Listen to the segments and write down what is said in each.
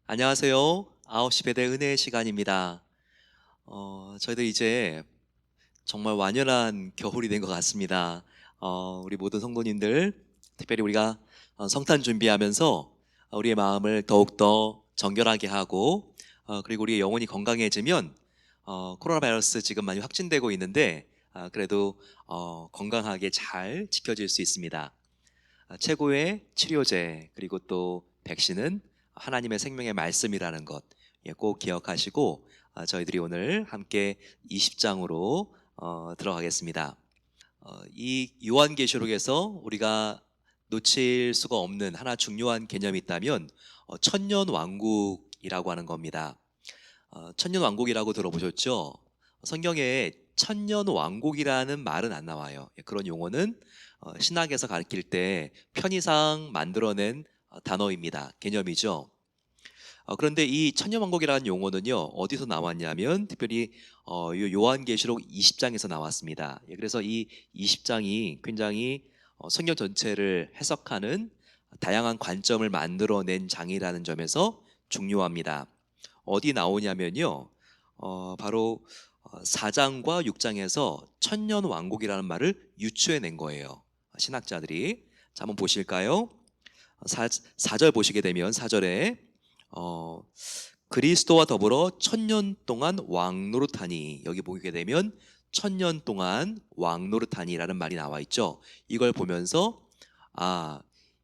안녕하세요. 9시 배대 은혜의 시간입니다. 저희들 이제 정말 완연한 겨울이 된 것 같습니다. 우리 모든 성도님들, 특별히 우리가 성탄 준비하면서 우리의 마음을 더욱더 정결하게 하고, 그리고 우리의 영혼이 건강해지면, 코로나 바이러스 지금 많이 확진되고 있는데, 그래도 건강하게 잘 지켜질 수 있습니다. 최고의 치료제 그리고 또 백신은 하나님의 생명의 말씀이라는 것, 꼭 기억하시고 저희들이 오늘 함께 20장으로 들어가겠습니다. 이 요한계시록에서 우리가 놓칠 수가 없는 하나 중요한 개념이 있다면 천년 왕국이라고 하는 겁니다. 천년 왕국이라고 들어보셨죠? 성경에 천년 왕국이라는 말은 안 나와요. 그런 용어는 신학에서 가르칠 때 편의상 만들어낸 단어입니다. 개념이죠. 그런데 이 천년 왕국이라는 용어는요, 어디서 나왔냐면 특별히 요한계시록 20장에서 나왔습니다. 그래서 이 20장이 굉장히 성경 전체를 해석하는 다양한 관점을 만들어낸 장이라는 점에서 중요합니다. 어디 나오냐면요, 바로 4장과 6장에서 천년 왕국이라는 말을 유추해낸 거예요. 신학자들이. 자, 한번 보실까요? 4절 보시게 되면 4절에 그리스도와 더불어 천년 동안 왕노릇하니, 여기 보게 되면 천년 동안 왕노릇하니라는 말이 나와 있죠. 이걸 보면서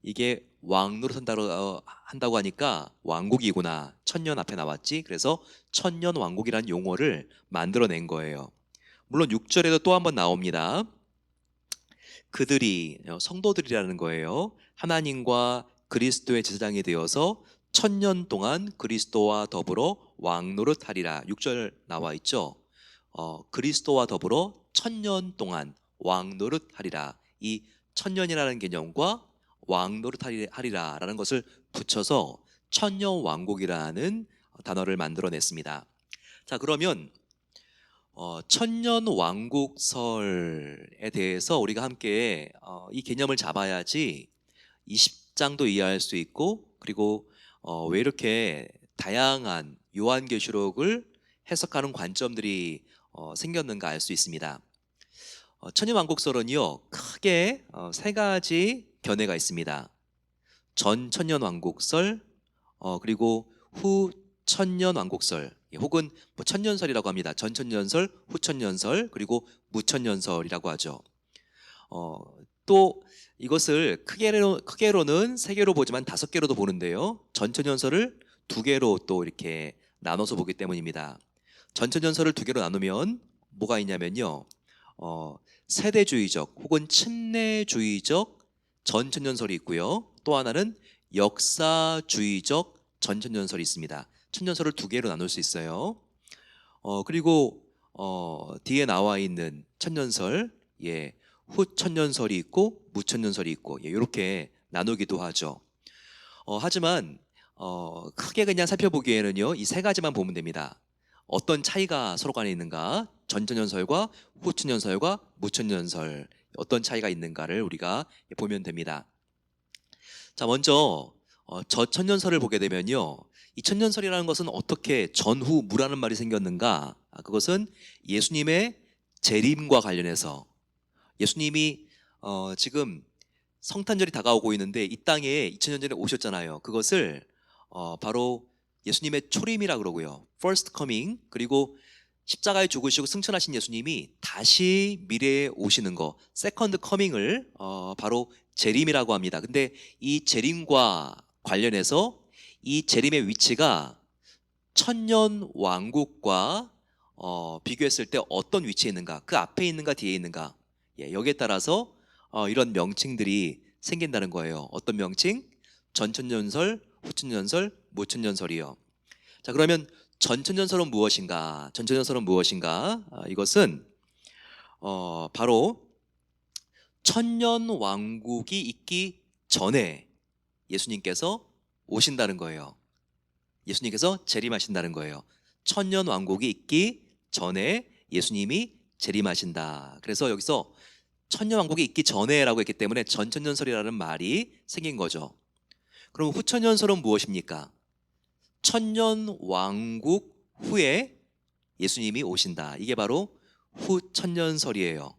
이게 한다고 하니까 왕국이구나. 천년 앞에 나왔지. 그래서 천년 왕국이라는 용어를 만들어낸 거예요. 물론 6절에도 또 한 번 나옵니다. 그들이, 성도들이라는 거예요, 하나님과 그리스도의 제사장이 되어서 천년 동안 그리스도와 더불어 왕노릇하리라. 6절 나와 있죠. 그리스도와 더불어 천년 동안 왕노릇하리라. 이 천년이라는 개념과 왕노릇하리라라는 것을 붙여서 천년 왕국이라는 단어를 만들어냈습니다. 자, 그러면 천년 왕국설에 대해서 우리가 함께 이 개념을 잡아야지 20장도 이해할 수 있고, 그리고 왜 이렇게 다양한 요한계시록을 해석하는 관점들이 생겼는가 알 수 있습니다. 천년 왕국설은요, 크게 세 가지 견해가 있습니다. 전 천년 왕국설, 그리고 후 천년 왕국설, 혹은 뭐 천년설이라고 합니다. 전 천년설, 후 천년설, 그리고 무천년설이라고 하죠. 또 이것을 크게로는 세 개로 보지만 다섯 개로도 보는데요. 전천년설을 두 개로 또 이렇게 나눠서 보기 때문입니다. 전천년설을 두 개로 나누면 뭐가 있냐면요, 세대주의적 혹은 침례주의적 전천년설이 있고요. 또 하나는 역사주의적 전천년설이 있습니다. 천년설을 두 개로 나눌 수 있어요. 그리고 뒤에 나와 있는 천년설, 후천년설이 있고 무천년설이 있고, 이렇게 나누기도 하죠. 하지만 크게 그냥 살펴보기에는요, 이 세 가지만 보면 됩니다. 어떤 차이가 서로 간에 있는가, 전천년설과 후천년설과 무천년설, 어떤 차이가 있는가를 우리가 보면 됩니다. 자, 먼저 저천년설을 보게 되면요, 이 천년설이라는 것은 어떻게 전후 무라는 말이 생겼는가? 그것은 예수님의 재림과 관련해서, 예수님이 지금 성탄절이 다가오고 있는데 이 땅에 2000년 전에 오셨잖아요. 그것을 바로 예수님의 초림이라 그러고요, first coming, 그리고 십자가에 죽으시고 승천하신 예수님이 다시 미래에 오시는 거, second coming을 바로 재림이라고 합니다. 근데 이 재림과 관련해서 이 재림의 위치가 천년 왕국과 비교했을 때 어떤 위치에 있는가, 그 앞에 있는가 뒤에 있는가, 여기에 따라서 이런 명칭들이 생긴다는 거예요. 어떤 명칭? 전천년설, 후천년설, 무천년설이요. 자, 그러면 전천년설은 무엇인가? 전천년설은 무엇인가? 이것은 바로 천년 왕국이 있기 전에 예수님께서 오신다는 거예요. 예수님께서 재림하신다는 거예요. 천년 왕국이 있기 전에 예수님이 재림하신다. 그래서 여기서 천년 왕국이 있기 전에라고 했기 때문에 전천년설이라는 말이 생긴 거죠. 그럼 후천년설은 무엇입니까? 천년 왕국 후에 예수님이 오신다. 이게 바로 후천년설이에요.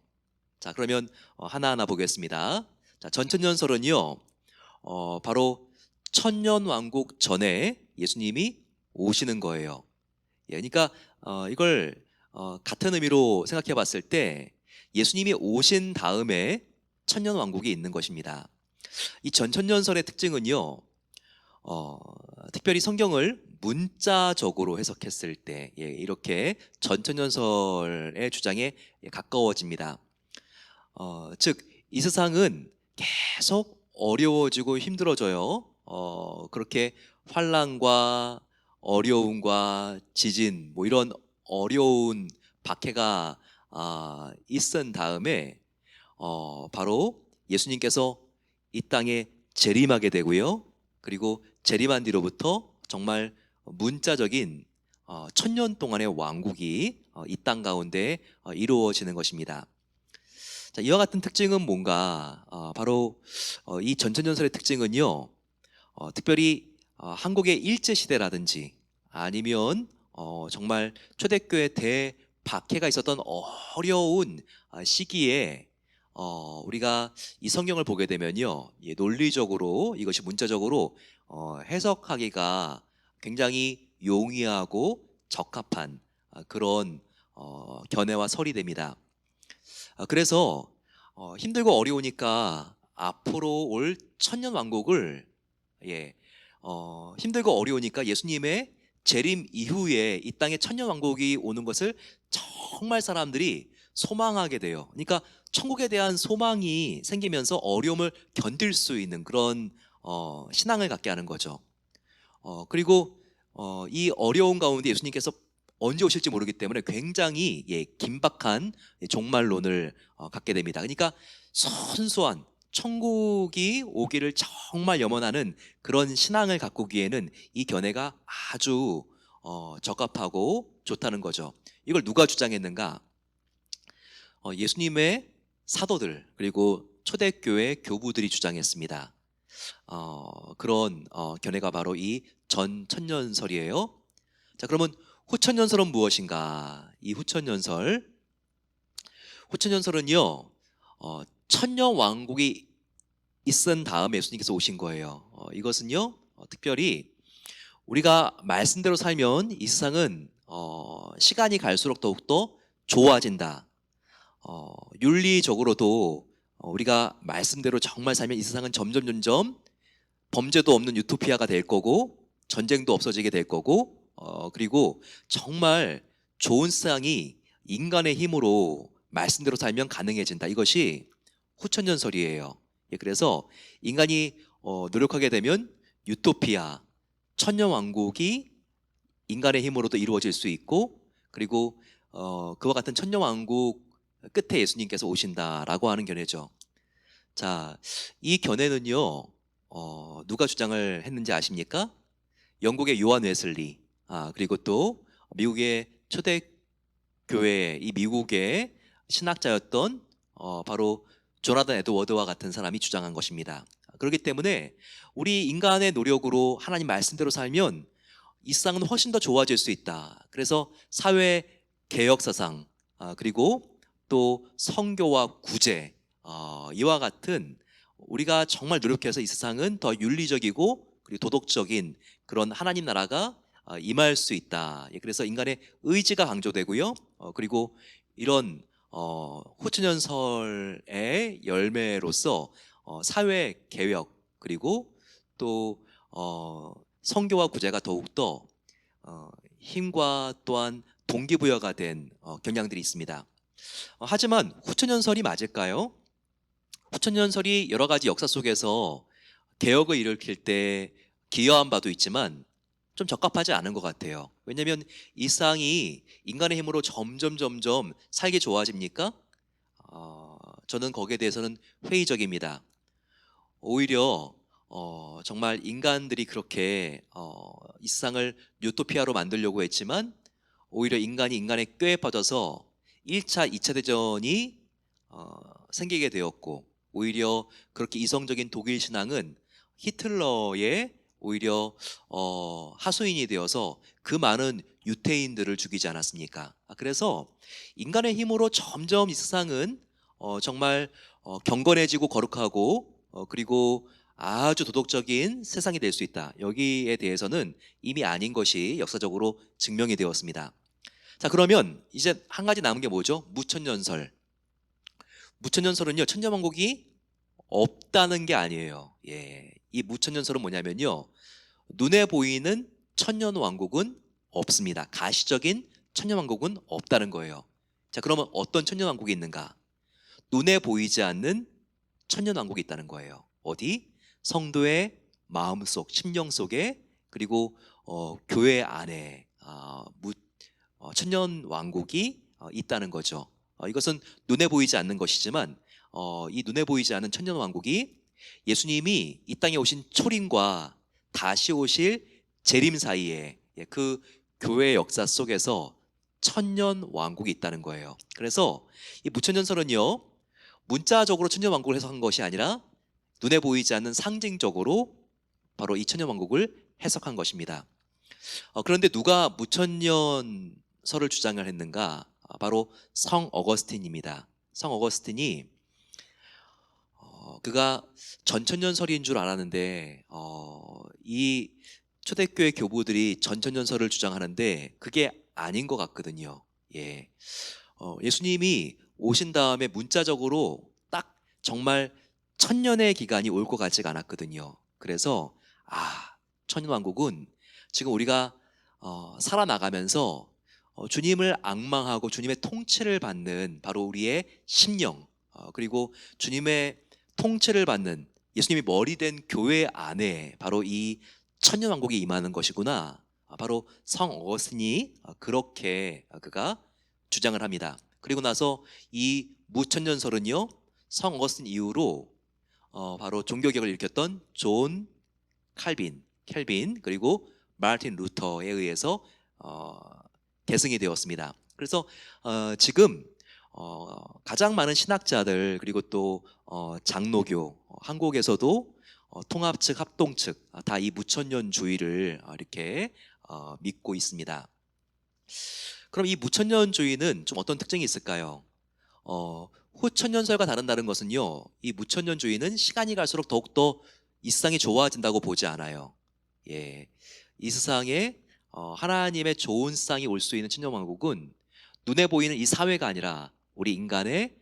자, 그러면 하나하나 보겠습니다. 자, 전천년설은요, 바로 천년 왕국 전에 예수님이 오시는 거예요. 예, 그러니까 이걸 같은 의미로 생각해 봤을 때 예수님이 오신 다음에 천년 왕국이 있는 것입니다. 이 전천년설의 특징은요, 특별히 성경을 문자적으로 해석했을 때 이렇게 전천년설의 주장에 가까워집니다. 즉, 이 세상은 계속 어려워지고 힘들어져요. 그렇게 환난과 어려움과 지진, 뭐 이런 어려운 박해가 있은 다음에 바로 예수님께서 이 땅에 재림하게 되고요. 그리고 재림한 뒤로부터 정말 문자적인 천년 동안의 왕국이 이 땅 가운데 이루어지는 것입니다. 자, 이와 같은 특징은 뭔가 바로 이 전천년설의 특징은요, 특별히 한국의 일제시대라든지 아니면 정말 초대교회 대박해가 있었던 어려운 시기에 우리가 이 성경을 보게 되면요, 논리적으로 이것이 문자적으로 해석하기가 굉장히 용이하고 적합한 그런 견해와 설이 됩니다. 그래서 힘들고 어려우니까 앞으로 올 천년 왕국을 힘들고 어려우니까 예수님의 재림 이후에 이 땅에 천년 왕국이 오는 것을 정말 사람들이 소망하게 돼요. 그러니까 천국에 대한 소망이 생기면서 어려움을 견딜 수 있는 그런 신앙을 갖게 하는 거죠. 그리고 이 어려운 가운데 예수님께서 언제 오실지 모르기 때문에 굉장히 긴박한 종말론을 갖게 됩니다. 그러니까 순수한 천국이 오기를 정말 염원하는 그런 신앙을 가꾸기에는 이 견해가 아주 적합하고 좋다는 거죠. 이걸 누가 주장했는가? 예수님의 사도들 그리고 초대교회 교부들이 주장했습니다. 그런 견해가 바로 이 전천년설이에요. 자, 그러면 후천년설은 무엇인가? 이 후천년설은요, 천년 왕국이 있은 다음에 예수님께서 오신 거예요. 이것은요, 특별히 우리가 말씀대로 살면 이 세상은 시간이 갈수록 더욱더 좋아진다. 윤리적으로도 우리가 말씀대로 정말 살면 이 세상은 점점 범죄도 없는 유토피아가 될 거고 전쟁도 없어지게 될 거고 그리고 정말 좋은 세상이 인간의 힘으로 말씀대로 살면 가능해진다. 이것이 후천년설이에요. 그래서 인간이 노력하게 되면 유토피아, 천년왕국이 인간의 힘으로도 이루어질 수 있고 그리고 그와 같은 천년왕국 끝에 예수님께서 오신다라고 하는 견해죠. 자, 이 견해는요, 누가 주장을 했는지 아십니까? 영국의 요한 웨슬리, 그리고 또 미국의 초대교회, 이 미국의 신학자였던 바로 조나단 에드워드와 같은 사람이 주장한 것입니다. 그렇기 때문에 우리 인간의 노력으로 하나님 말씀대로 살면 이 세상은 훨씬 더 좋아질 수 있다. 그래서 사회 개혁 사상, 그리고 또 성교와 구제, 이와 같은 우리가 정말 노력해서 이 세상은 더 윤리적이고 그리고 도덕적인 그런 하나님 나라가 임할 수 있다. 그래서 인간의 의지가 강조되고요. 그리고 이런 후천년설의 열매로서 사회 개혁 그리고 또 성교와 구제가 더욱더 힘과 또한 동기부여가 된 경향들이 있습니다. 하지만 후천년설이 맞을까요? 후천년설이 여러 가지 역사 속에서 개혁을 일으킬 때 기여한 바도 있지만 좀 적합하지 않은 것 같아요. 왜냐하면 이 세상이 인간의 힘으로 점점 살기 좋아집니까? 저는 거기에 대해서는 회의적입니다. 오히려 정말 인간들이 그렇게 이 세상을 유토피아로 만들려고 했지만 오히려 인간이 인간의 꾀에 빠져서 1차, 2차 대전이 생기게 되었고 오히려 그렇게 이성적인 독일 신앙은 히틀러의 오히려 하수인이 되어서 그 많은 유태인들을 죽이지 않았습니까? 그래서 인간의 힘으로 점점 이 세상은 정말 경건해지고 거룩하고 그리고 아주 도덕적인 세상이 될 수 있다. 여기에 대해서는 이미 아닌 것이 역사적으로 증명이 되었습니다. 자, 그러면 이제 한 가지 남은 게 뭐죠? 무천년설. 무천년설은요, 천년왕국이 없다는 게 아니에요. 예, 이 무천년설은 뭐냐면요, 눈에 보이는 천년왕국은 없습니다. 가시적인 천년왕국은 없다는 거예요. 자, 그러면 어떤 천년왕국이 있는가? 눈에 보이지 않는 천년왕국이 있다는 거예요. 어디? 성도의 마음속, 심령 속에, 그리고 교회 안에 천년왕국이 있다는 거죠. 이것은 눈에 보이지 않는 것이지만 이 눈에 보이지 않는 천년왕국이 예수님이 이 땅에 오신 초림과 다시 오실 재림 사이에 그 교회 역사 속에서 천년왕국이 있다는 거예요. 그래서 이 무천년설은요, 문자적으로 천년왕국을 해석한 것이 아니라 눈에 보이지 않는 상징적으로 바로 이 천년왕국을 해석한 것입니다. 그런데 누가 무천년설을 주장을 했는가? 바로 성 어거스틴입니다. 성 어거스틴이 그가 전천년설인 줄 알았는데 이 초대교회 교부들이 전천년설을 주장하는데 그게 아닌 것 같거든요. 예, 예수님이 오신 다음에 문자적으로 딱 정말 천년의 기간이 올 것 같지가 않았거든요. 그래서 천년왕국은 지금 우리가 살아나가면서 주님을 앙망하고 주님의 통치를 받는 바로 우리의 심령, 그리고 주님의 통치를 받는 예수님이 머리 된 교회 안에 바로 이 천년왕국이 임하는 것이구나. 바로 성 어거스틴이 그렇게 그가 주장을 합니다. 그리고 나서 이 무천년설은요, 성 어거스틴 이후로 바로 종교개혁을 일으켰던 존 켈빈 그리고 마르틴 루터에 의해서 계승이 되었습니다. 그래서 지금 가장 많은 신학자들 그리고 또 장로교, 한국에서도 통합 측, 합동 측 다 이 무천년주의를 이렇게 믿고 있습니다. 그럼 이 무천년주의는 좀 어떤 특징이 있을까요? 후천년설과 다른 것은요, 이 무천년주의는 시간이 갈수록 더욱더 이 세상이 좋아진다고 보지 않아요. 예, 이 세상에 하나님의 좋은 세상이 올 수 있는 천년왕국은 눈에 보이는 이 사회가 아니라 우리 인간의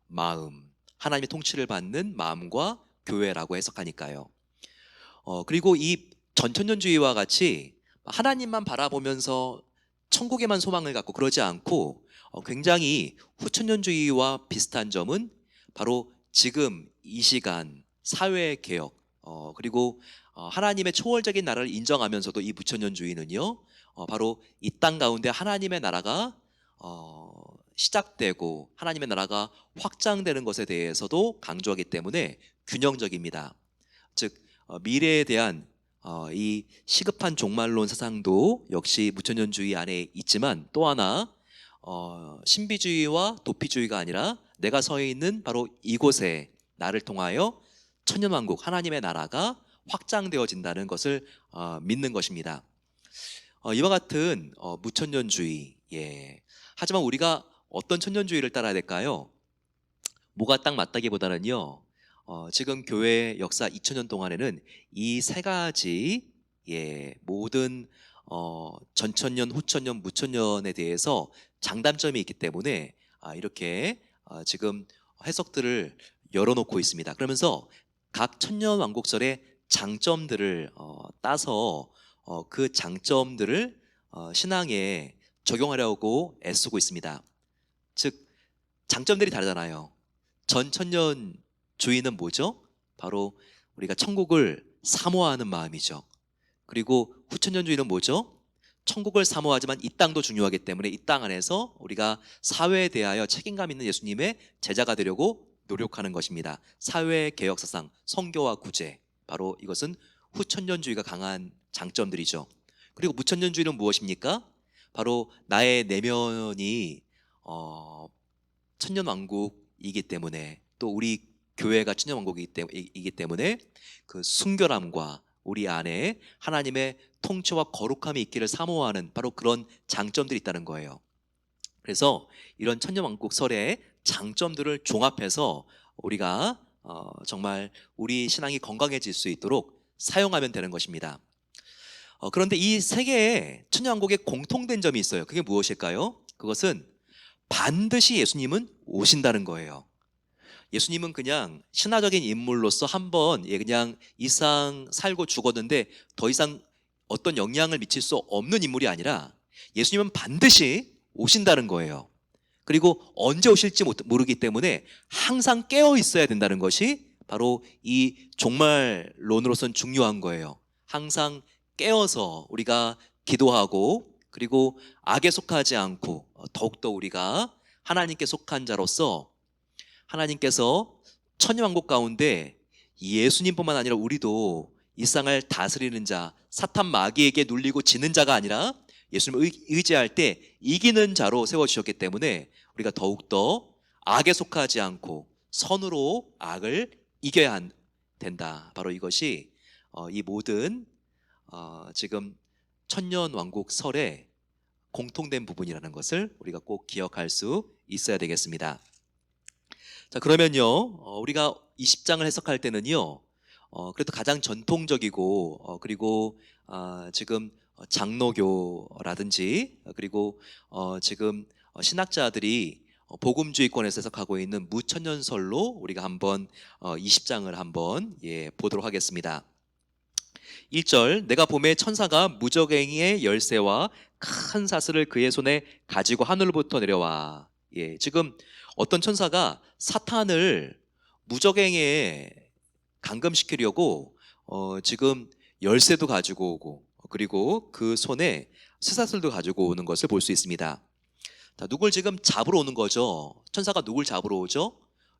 마음, 하나님의 통치를 받는 마음과 교회라고 해석하니까요. 그리고 이 전천년주의와 같이 하나님만 바라보면서 천국에만 소망을 갖고 그러지 않고 굉장히 후천년주의와 비슷한 점은 바로 지금 이 시간 사회개혁, 그리고 하나님의 초월적인 나라를 인정하면서도 이 무천년주의는요, 바로 이 땅 가운데 하나님의 나라가 시작되고 하나님의 나라가 확장되는 것에 대해서도 강조하기 때문에 균형적입니다. 즉 미래에 대한 이 시급한 종말론 사상도 역시 무천년주의 안에 있지만, 또 하나 신비주의와 도피주의가 아니라 내가 서 있는 바로 이곳에 나를 통하여 천년왕국 하나님의 나라가 확장되어진다는 것을 믿는 것입니다. 이와 같은 무천년주의, 예. 하지만 우리가 어떤 천년주의를 따라야 될까요? 뭐가 딱 맞다기보다는요, 지금 교회 역사 2000년 동안에는 이 세 가지, 모든 전천년, 후천년, 무천년에 대해서 장단점이 있기 때문에 이렇게 지금 해석들을 열어놓고 있습니다. 그러면서 각 천년왕국설의 장점들을 따서 그 장점들을 신앙에 적용하려고 애쓰고 있습니다. 즉 장점들이 다르잖아요. 전천년주의는 뭐죠? 바로 우리가 천국을 사모하는 마음이죠. 그리고 후천년주의는 뭐죠? 천국을 사모하지만 이 땅도 중요하기 때문에 이 땅 안에서 우리가 사회에 대하여 책임감 있는 예수님의 제자가 되려고 노력하는 것입니다. 사회개혁사상, 성교와 구제, 바로 이것은 후천년주의가 강한 장점들이죠. 그리고 무천년주의는 무엇입니까? 바로 나의 내면이 천년왕국이기 때문에, 또 우리 교회가 천년왕국이기 때문에 그 순결함과 우리 안에 하나님의 통치와 거룩함이 있기를 사모하는 바로 그런 장점들이 있다는 거예요. 그래서 이런 천년왕국설의 장점들을 종합해서 우리가 정말 우리 신앙이 건강해질 수 있도록 사용하면 되는 것입니다. 그런데 이 세 개의 천년왕국의 공통된 점이 있어요. 그게 무엇일까요? 그것은 반드시 예수님은 오신다는 거예요. 예수님은 그냥 신화적인 인물로서 한번 그냥 이 세상 살고 죽었는데 더 이상 어떤 영향을 미칠 수 없는 인물이 아니라 예수님은 반드시 오신다는 거예요. 그리고 언제 오실지 모르기 때문에 항상 깨어 있어야 된다는 것이 바로 이 종말론으로서는 중요한 거예요. 항상 깨어서 우리가 기도하고 그리고 악에 속하지 않고 더욱더 우리가 하나님께 속한 자로서 하나님께서 천년왕국 가운데 예수님뿐만 아니라 우리도 이 세상을 다스리는 자, 사탄 마귀에게 눌리고 지는 자가 아니라 예수님을 의지할 때 이기는 자로 세워주셨기 때문에 우리가 더욱더 악에 속하지 않고 선으로 악을 이겨야 된다. 바로 이것이 이 모든 지금 천년왕국 설의 공통된 부분이라는 것을 우리가 꼭 기억할 수 있어야 되겠습니다. 자, 그러면요, 우리가 20장을 해석할 때는요, 그래도 가장 전통적이고 그리고 지금 장로교라든지 그리고 지금 신학자들이 복음주의권에서 해석하고 있는 무천년설로 우리가 한번 20장을 한번 보도록 하겠습니다. 1절, 내가 봄에 천사가 무적행이의 열쇠와 큰 사슬을 그의 손에 가지고 하늘로부터 내려와. 지금 어떤 천사가 사탄을 무적행에 감금시키려고 지금 열쇠도 가지고 오고 그리고 그 손에 쇠사슬도 가지고 오는 것을 볼 수 있습니다. 자, 누굴 지금 잡으러 오는 거죠? 천사가 누굴 잡으러 오죠?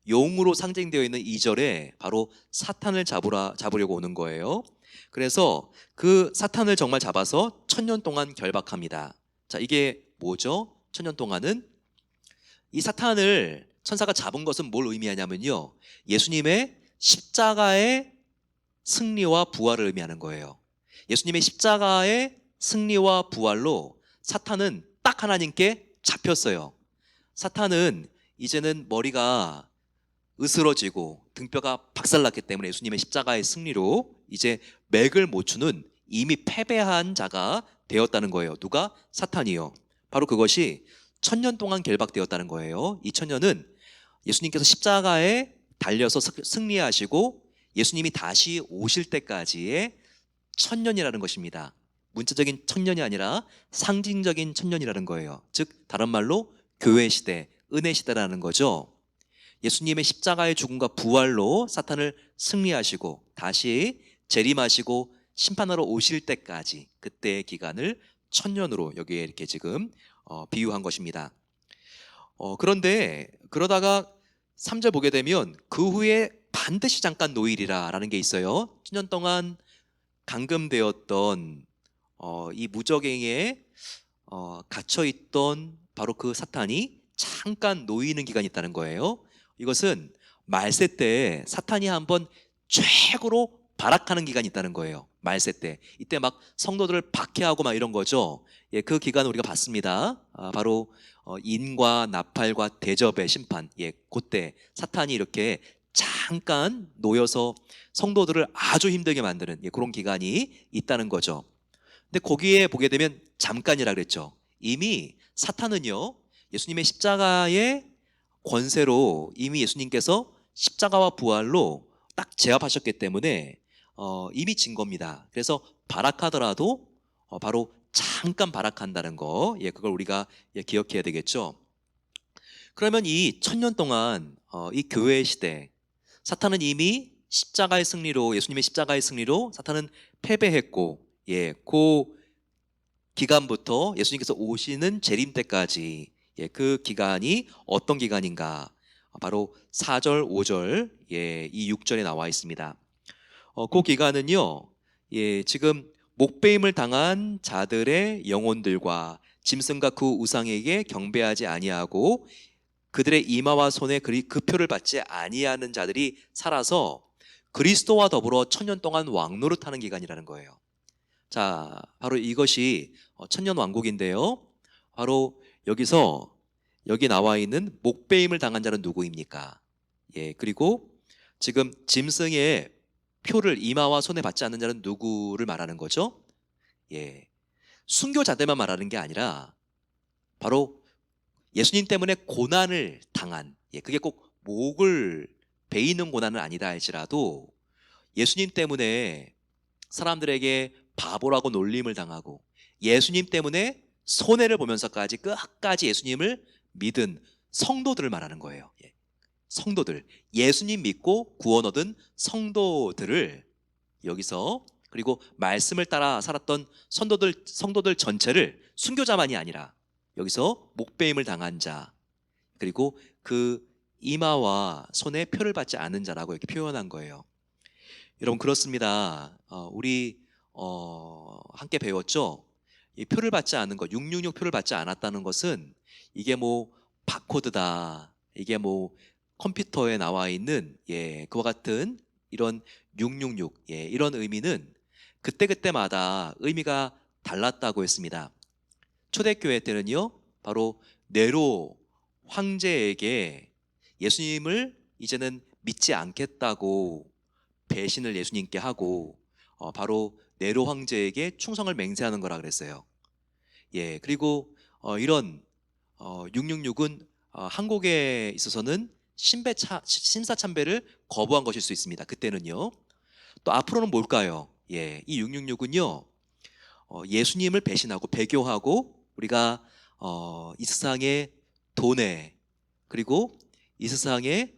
용으로 상징되어 있는 2절에 바로 사탄을 잡으려고 오는 거예요. 그래서 그 사탄을 정말 잡아서 1000년 동안 결박합니다. 자, 이게 뭐죠? 1000년 동안은 이 사탄을 천사가 잡은 것은 뭘 의미하냐면요, 예수님의 십자가의 승리와 부활을 의미하는 거예요. 예수님의 십자가의 승리와 부활로 사탄은 딱 하나님께 잡혔어요. 사탄은 이제는 머리가 으스러지고 등뼈가 박살났기 때문에 예수님의 십자가의 승리로 이제 맥을 못 추는 이미 패배한 자가 되었다는 거예요. 누가? 사탄이요. 바로 그것이 1000년 동안 결박되었다는 거예요. 이 1000년은 예수님께서 십자가에 달려서 승리하시고 예수님이 다시 오실 때까지의 1000년이라는 것입니다. 문자적인 1000년이 아니라 상징적인 1000년이라는 거예요. 즉 다른 말로 교회 시대, 은혜 시대라는 거죠. 예수님의 십자가의 죽음과 부활로 사탄을 승리하시고 다시 재림하시고 심판하러 오실 때까지 그때의 기간을 1000년으로 여기에 이렇게 지금 비유한 것입니다. 그런데 그러다가 3절 보게 되면 그 후에 반드시 잠깐 노일이라 라는 게 있어요. 1000년 동안 감금되었던 이 무적행에 갇혀있던 바로 그 사탄이 잠깐 놓이는 기간이 있다는 거예요. 이것은 말세 때 사탄이 한번 최고로 발악하는 기간이 있다는 거예요. 말세 때 이때 막 성도들을 박해하고 막 이런 거죠. 그 기간을 우리가 봤습니다. 바로 인과 나팔과 대접의 심판. 그때 사탄이 이렇게 잠깐 놓여서 성도들을 아주 힘들게 만드는 그런 기간이 있다는 거죠. 근데 거기에 보게 되면 잠깐이라 그랬죠. 이미 사탄은요, 예수님의 십자가의 권세로 이미 예수님께서 십자가와 부활로 딱 제압하셨기 때문에 이미 진 겁니다. 그래서 발악하더라도 바로 잠깐 발악한다는 거, 그걸 우리가 기억해야 되겠죠. 그러면 이 1000년 동안 이 교회 시대, 사탄은 이미 십자가의 승리로, 예수님의 십자가의 승리로 사탄은 패배했고, 그 기간부터 예수님께서 오시는 재림 때까지 그 기간이 어떤 기간인가? 바로 4절, 5절, 이 6절에 나와 있습니다. 그 기간은요, 지금 목배임을 당한 자들의 영혼들과 짐승과 그 우상에게 경배하지 아니하고 그들의 이마와 손에 그 표를 받지 아니하는 자들이 살아서 그리스도와 더불어 천년 동안 왕노릇하는 기간이라는 거예요. 자, 바로 이것이 천년 왕국인데요. 바로 여기서 여기 나와 있는 목배임을 당한 자는 누구입니까? 예, 그리고 지금 짐승의 표를 이마와 손에 받지 않는 자는 누구를 말하는 거죠? 예, 순교자들만 말하는 게 아니라 바로 예수님 때문에 고난을 당한, 예, 그게 꼭 목을 베이는 고난은 아니다 할지라도 예수님 때문에 사람들에게 바보라고 놀림을 당하고 예수님 때문에 손해를 보면서까지 끝까지 예수님을 믿은 성도들을 말하는 거예요. 예. 성도들, 예수님 믿고 구원 얻은 성도들을 여기서, 그리고 말씀을 따라 살았던 성도들 전체를, 순교자만이 아니라 여기서 목배임을 당한 자, 그리고 그 이마와 손에 표를 받지 않은 자라고 이렇게 표현한 거예요. 여러분, 그렇습니다. 우리 함께 배웠죠? 이 표를 받지 않은 것, 666 표를 받지 않았다는 것은 이게 뭐 바코드다, 이게 뭐 컴퓨터에 나와 있는, 예, 그와 같은 이런 666, 예, 이런 의미는 그때그때마다 의미가 달랐다고 했습니다. 초대교회 때는요, 바로 네로 황제에게 예수님을 이제는 믿지 않겠다고 배신을 예수님께 하고 바로 네로 황제에게 충성을 맹세하는 거라 그랬어요. 예, 그리고 이런 666은 한국에 있어서는 심사참배를 거부한 것일 수 있습니다. 그때는요. 또 앞으로는 뭘까요? 예, 이 666은요, 예수님을 배신하고 배교하고 우리가 이 세상의 돈에, 그리고 이 세상에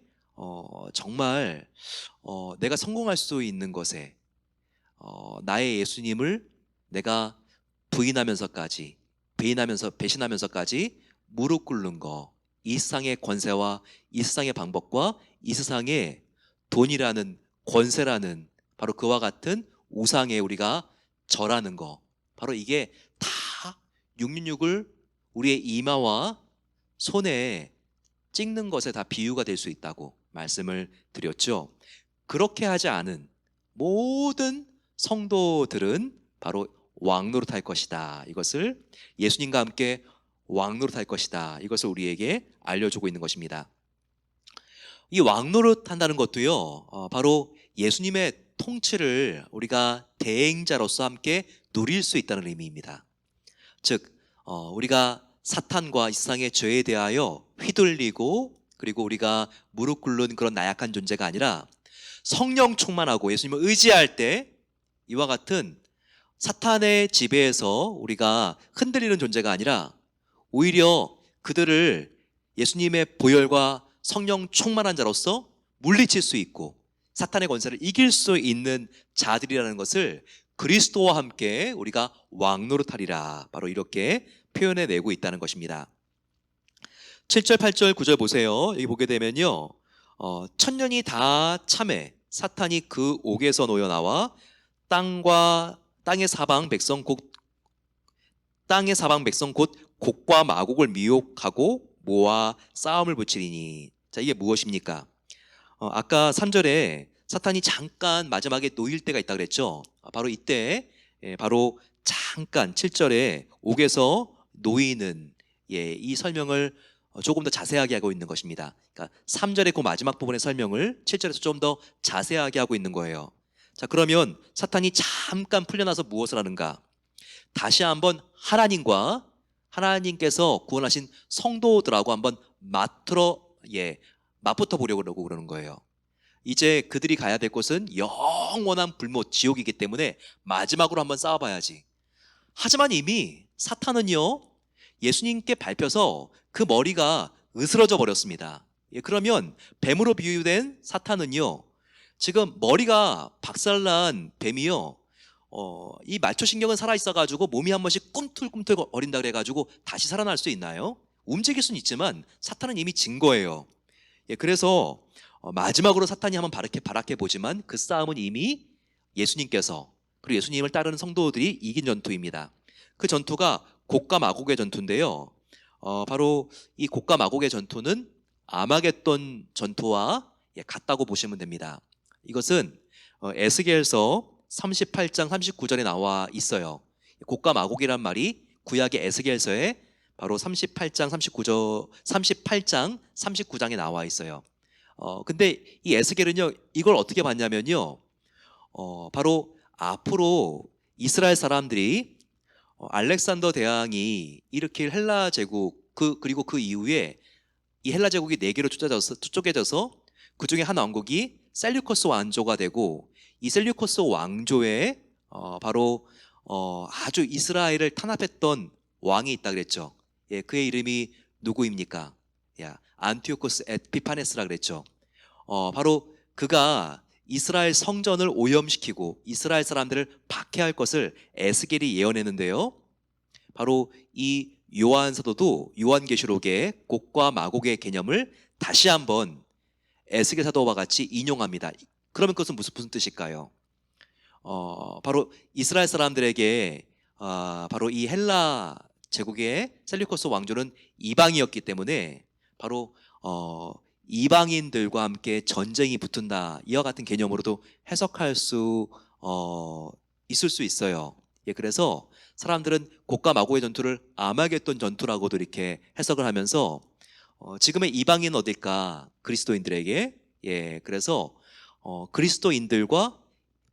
정말 내가 성공할 수 있는 것에 나의 예수님을 내가 부인하면서까지, 배신하면서까지 무릎 꿇는 거, 이 세상의 권세와 이 세상의 방법과 이 세상의 돈이라는, 권세라는 바로 그와 같은 우상에 우리가 절하는 거, 바로 이게 다 666을 우리의 이마와 손에 찍는 것에 다 비유가 될 수 있다고 말씀을 드렸죠. 그렇게 하지 않은 모든 성도들은 바로 왕노릇할 것이다. 이것을, 예수님과 함께 왕노릇할 것이다. 이것을 우리에게 알려주고 있는 것입니다. 이 왕노릇한다는 것도요, 바로 예수님의 통치를 우리가 대행자로서 함께 누릴 수 있다는 의미입니다. 즉 우리가 사탄과 이 세상의 죄에 대하여 휘둘리고, 그리고 우리가 무릎 꿇는 그런 나약한 존재가 아니라 성령 충만하고 예수님을 의지할 때 이와 같은 사탄의 지배에서 우리가 흔들리는 존재가 아니라 오히려 그들을 예수님의 보혈과 성령 충만한 자로서 물리칠 수 있고 사탄의 권세를 이길 수 있는 자들이라는 것을 그리스도와 함께 우리가 왕노릇하리라, 바로 이렇게 표현해내고 있다는 것입니다. 7절, 8절, 9절 보세요. 여기 보게 되면요, 천년이 다 참에 사탄이 그 옥에서 놓여 나와 땅의 사방 백성 곧 곡과 마곡을 미혹하고 모아 싸움을 붙이리니. 자, 이게 무엇입니까? 아까 3절에 사탄이 잠깐 마지막에 놓일 때가 있다 그랬죠. 바로 이때, 바로 잠깐 7절에 옥에서 놓이는, 이 설명을 조금 더 자세하게 하고 있는 것입니다. 그러니까 3절의 그 마지막 부분의 설명을 7절에서 좀 더 자세하게 하고 있는 거예요. 자, 그러면 사탄이 잠깐 풀려나서 무엇을 하는가? 다시 한번 하나님께서 구원하신 성도들하고 한번 맞붙어 보려고 그러는 거예요. 이제 그들이 가야 될 곳은 영원한 불못, 지옥이기 때문에 마지막으로 한번 싸워봐야지. 하지만 이미 사탄은요, 예수님께 밟혀서 그 머리가 으스러져 버렸습니다. 그러면 뱀으로 비유된 사탄은요, 지금 머리가 박살난 뱀이요, 이 말초신경은 살아있어가지고 몸이 한 번씩 꿈틀꿈틀 거린다 그래가지고 다시 살아날 수 있나요? 움직일 수는 있지만 사탄은 이미 진 거예요. 그래서 마지막으로 사탄이 한번 발악해 보지만 그 싸움은 이미 예수님께서, 그리고 예수님을 따르는 성도들이 이긴 전투입니다. 그 전투가 곡과 마곡의 전투인데요, 바로 이 곡과 마곡의 전투는 아마겟돈 전투와 같다고 보시면 됩니다. 이것은 에스겔서 38장 39절에 나와 있어요. 곡과 마곡이란 말이 구약의 에스겔서에 바로 38장 39장에 나와 있어요. 근데 이 에스겔은요, 이걸 어떻게 봤냐면요, 바로 앞으로 이스라엘 사람들이 알렉산더 대왕이 일으킬 헬라 제국, 그리고 그 이후에 이 헬라 제국이 네 개로 쪼개져서 그 중에 한 왕국이 셀류커스 왕조가 되고, 이 셀류커스 왕조에 바로 아주 이스라엘을 탄압했던 왕이 있다 그랬죠. 예, 그의 이름이 누구입니까? 안티오코스 에피파네스라 그랬죠. 바로 그가 이스라엘 성전을 오염시키고 이스라엘 사람들을 박해할 것을 에스겔이 예언했는데요. 바로 이 요한 사도도 요한계시록의 곡과 마곡의 개념을 다시 한번 에스겔 사도와 같이 인용합니다. 그러면 그것은 무슨 뜻일까요? 바로 이스라엘 사람들에게 바로 이 헬라 제국의 셀류커스 왕조는 이방이었기 때문에 바로 이방인들과 함께 전쟁이 붙은다, 이와 같은 개념으로도 해석할 수 있을 수 있어요. 예, 그래서 사람들은 곡과 마곡의 전투를 아마겟돈 전투라고도 이렇게 해석을 하면서 지금의 이방인 어딜까? 그리스도인들에게. 예, 그래서 그리스도인들과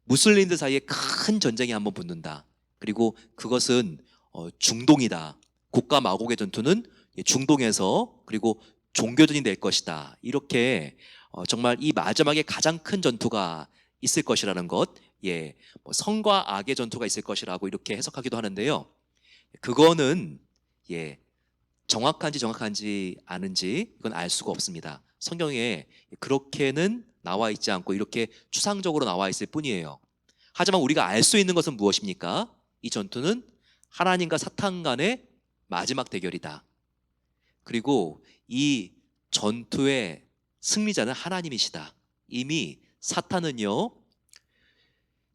무슬림들 사이에 큰 전쟁이 한번 붙는다. 그리고 그것은 중동이다. 곡과 마곡의 전투는 중동에서, 그리고 종교전이 될 것이다. 이렇게 정말 이 마지막에 가장 큰 전투가 있을 것이라는 것, 예, 성과 악의 전투가 있을 것이라고 이렇게 해석하기도 하는데요. 그거는 정확한지 않은지 이건 알 수가 없습니다. 성경에 그렇게는 나와 있지 않고 이렇게 추상적으로 나와 있을 뿐이에요. 하지만 우리가 알 수 있는 것은 무엇입니까? 이 전투는 하나님과 사탄 간의 마지막 대결이다. 그리고 이 전투의 승리자는 하나님이시다. 이미 사탄은요,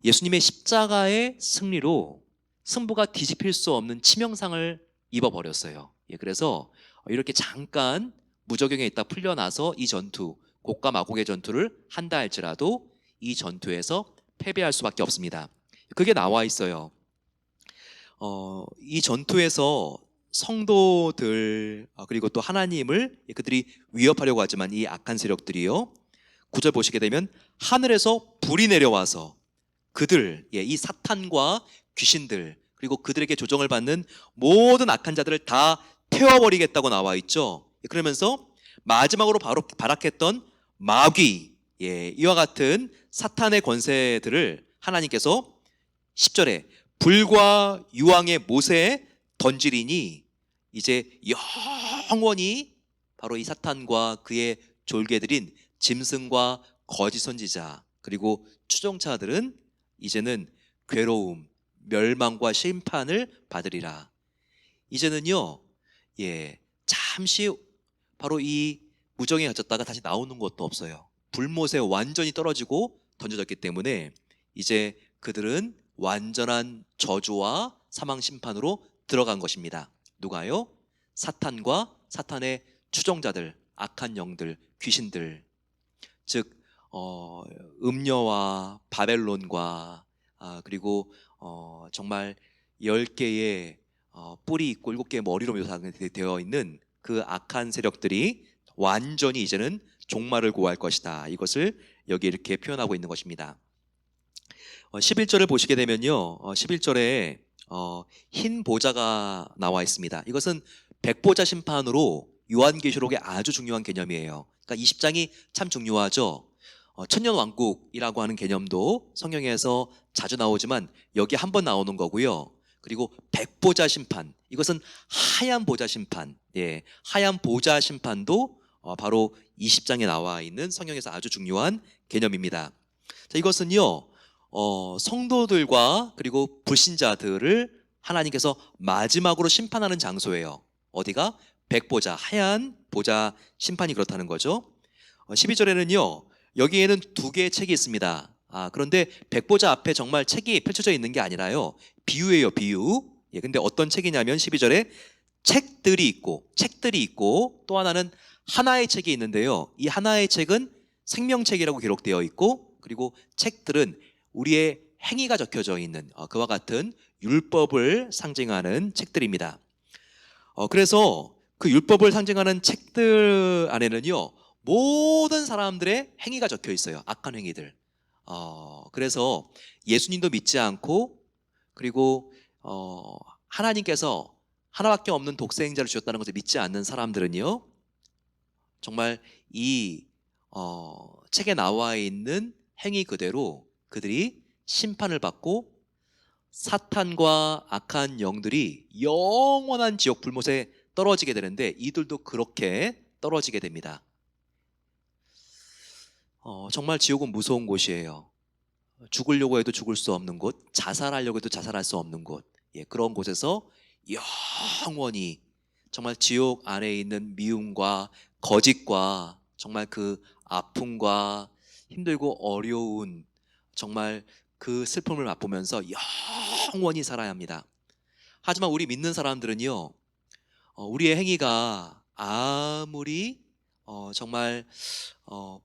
예수님의 십자가의 승리로 승부가 뒤집힐 수 없는 치명상을 입어버렸어요. 예, 그래서 이렇게 잠깐 무적용에 있다 풀려나서 이 전투, 곡과 마곡의 전투를 한다 할지라도 이 전투에서 패배할 수밖에 없습니다. 그게 나와 있어요. 이 전투에서 성도들, 그리고 또 하나님을 그들이 위협하려고 하지만 이 악한 세력들이요, 9절 보시게 되면 하늘에서 불이 내려와서 그들, 이 사탄과 귀신들, 그리고 그들에게 조정을 받는 모든 악한 자들을 다 태워버리겠다고 나와 있죠. 그러면서 마지막으로 바로 발악했던 마귀, 이와 같은 사탄의 권세들을 하나님께서 10절에 불과 유황의 못에 던지리니 이제 영원히 바로 이 사탄과 그의 졸개들인 짐승과 거짓 선지자, 그리고 추종자들은 이제는 괴로움, 멸망과 심판을 받으리라. 이제는요, 잠시 바로 이 무정에 갇혔다가 다시 나오는 것도 없어요. 불못에 완전히 떨어지고 던져졌기 때문에 이제 그들은 완전한 저주와 사망 심판으로 들어간 것입니다. 누가요? 사탄과 사탄의 추종자들, 악한 영들, 귀신들, 즉 음녀와 바벨론과 그리고 정말 10개의 뿔이 있고 7개의 머리로 묘사되어 있는 그 악한 세력들이 완전히 이제는 종말을 고할 것이다. 이것을 여기 이렇게 표현하고 있는 것입니다. 11절을 보시게 되면요, 11절에 흰 보자가 나와 있습니다. 이것은 백보자 심판으로 요한계시록의 아주 중요한 개념이에요. 그러니까 20장이 참 중요하죠. 천년왕국이라고 하는 개념도 성경에서 자주 나오지만 여기 한 번 나오는 거고요. 그리고 백보자 심판, 이것은 하얀 보자 심판, 하얀 보자 심판도 바로 20장에 나와 있는 성경에서 아주 중요한 개념입니다. 자, 이것은요, 성도들과 그리고 불신자들을 하나님께서 마지막으로 심판하는 장소예요. 어디가? 백보자, 하얀 보자 심판이 그렇다는 거죠. 12절에는요, 여기에는 2개의 책이 있습니다. 그런데 백보자 앞에 정말 책이 펼쳐져 있는 게 아니라요, 비유예요, 비유. 근데 어떤 책이냐면 12절에 책들이 있고 또 하나는 하나의 책이 있는데요, 이 하나의 책은 생명책이라고 기록되어 있고 그리고 책들은 우리의 행위가 적혀져 있는 그와 같은 율법을 상징하는 책들입니다. 그래서 그 율법을 상징하는 책들 안에는요, 모든 사람들의 행위가 적혀 있어요. 악한 행위들. 그래서 예수님도 믿지 않고, 그리고 하나님께서 하나밖에 없는 독생자를 주셨다는 것을 믿지 않는 사람들은요, 정말 이 책에 나와 있는 행위 그대로 그들이 심판을 받고 사탄과 악한 영들이 영원한 지옥 불못에 떨어지게 되는데, 이들도 그렇게 떨어지게 됩니다. 정말 지옥은 무서운 곳이에요. 죽으려고 해도 죽을 수 없는 곳, 자살하려고 해도 자살할 수 없는 곳, 그런 곳에서 영원히 정말 지옥 안에 있는 미움과 거짓과 정말 그 아픔과 힘들고 어려운 정말 그 슬픔을 맛보면서 영원히 살아야 합니다. 하지만 우리 믿는 사람들은요, 우리의 행위가 아무리 정말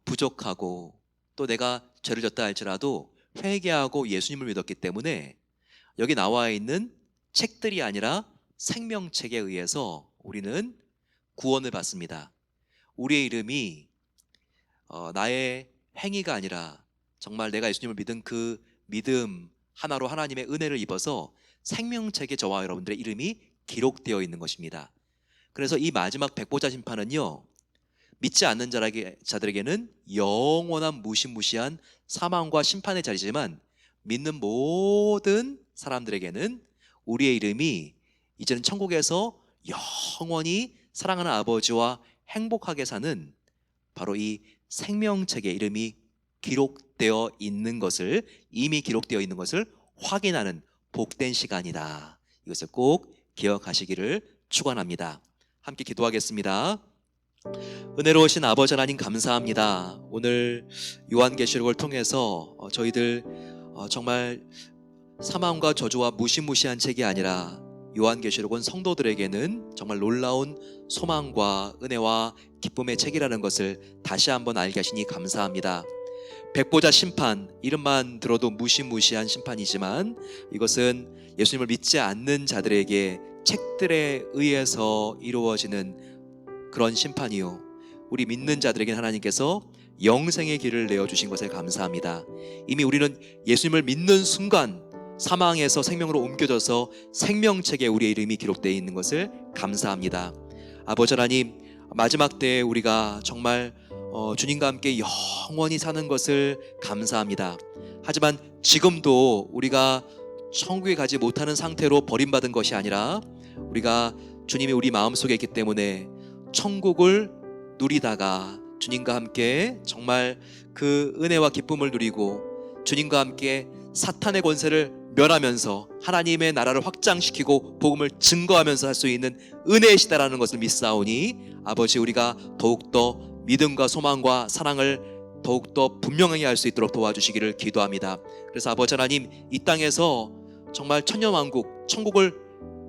부족하고 또 내가 죄를 졌다 할지라도 회개하고 예수님을 믿었기 때문에 여기 나와 있는 책들이 아니라 생명책에 의해서 우리는 구원을 받습니다. 우리의 이름이 나의 행위가 아니라 정말 내가 예수님을 믿은 그 믿음 하나로 하나님의 은혜를 입어서 생명책에 저와 여러분들의 이름이 기록되어 있는 것입니다. 그래서 이 마지막 백보자 심판은요, 믿지 않는 자들에게는 영원한 무시무시한 사망과 심판의 자리지만, 믿는 모든 사람들에게는 우리의 이름이 이제는 천국에서 영원히 사랑하는 아버지와 행복하게 사는 바로 이 생명책에 이름이 기록되어 있는 것을, 이미 기록되어 있는 것을 확인하는 복된 시간이다. 이것을 꼭 기억하시기를 축원합니다. 함께 기도하겠습니다. 은혜로우신 아버지 하나님, 감사합니다. 오늘 요한계시록을 통해서 저희들 정말 사망과 저주와 무시무시한 책이 아니라 요한계시록은 성도들에게는 정말 놀라운 소망과 은혜와 기쁨의 책이라는 것을 다시 한번 알게 하시니 감사합니다. 백보자 심판, 이름만 들어도 무시무시한 심판이지만 이것은 예수님을 믿지 않는 자들에게 책들에 의해서 이루어지는 그런 심판이요, 우리 믿는 자들에게는 하나님께서 영생의 길을 내어주신 것을 감사합니다. 이미 우리는 예수님을 믿는 순간 사망에서 생명으로 옮겨져서 생명책에 우리의 이름이 기록되어 있는 것을 감사합니다. 아버지 하나님, 마지막 때에 우리가 정말 주님과 함께 영원히 사는 것을 감사합니다. 하지만 지금도 우리가 천국에 가지 못하는 상태로 버림받은 것이 아니라 우리가 주님이 우리 마음속에 있기 때문에 천국을 누리다가 주님과 함께 정말 그 은혜와 기쁨을 누리고 주님과 함께 사탄의 권세를 멸하면서 하나님의 나라를 확장시키고 복음을 증거하면서 할 수 있는 은혜의 시대라는 것을 믿사오니 아버지, 우리가 더욱더 믿음과 소망과 사랑을 더욱더 분명하게 할 수 있도록 도와주시기를 기도합니다. 그래서 아버지 하나님, 이 땅에서 정말 천년왕국 천국을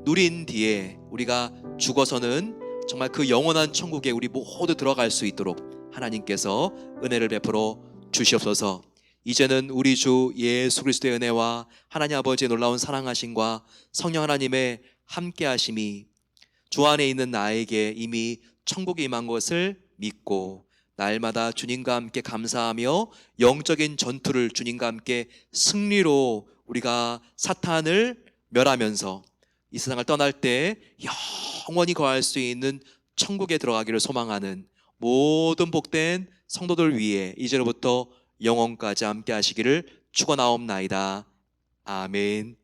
누린 뒤에 우리가 죽어서는 정말 그 영원한 천국에 우리 모두 들어갈 수 있도록 하나님께서 은혜를 베풀어 주시옵소서. 이제는 우리 주 예수 그리스도의 은혜와 하나님 아버지의 놀라운 사랑하심과 성령 하나님의 함께하심이 주 안에 있는 나에게 이미 천국에 임한 것을 믿고 날마다 주님과 함께 감사하며 영적인 전투를 주님과 함께 승리로 우리가 사탄을 멸하면서 이 세상을 떠날 때 영원히 거할 수 있는 천국에 들어가기를 소망하는 모든 복된 성도들 위해 이제로부터 영원까지 함께 하시기를 축원하옵나이다. 아멘.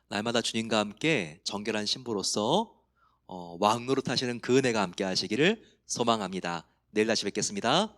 날마다 주님과 함께 정결한 신부로서 왕노릇 하시는 그 은혜가 함께 하시기를 소망합니다. 내일 다시 뵙겠습니다.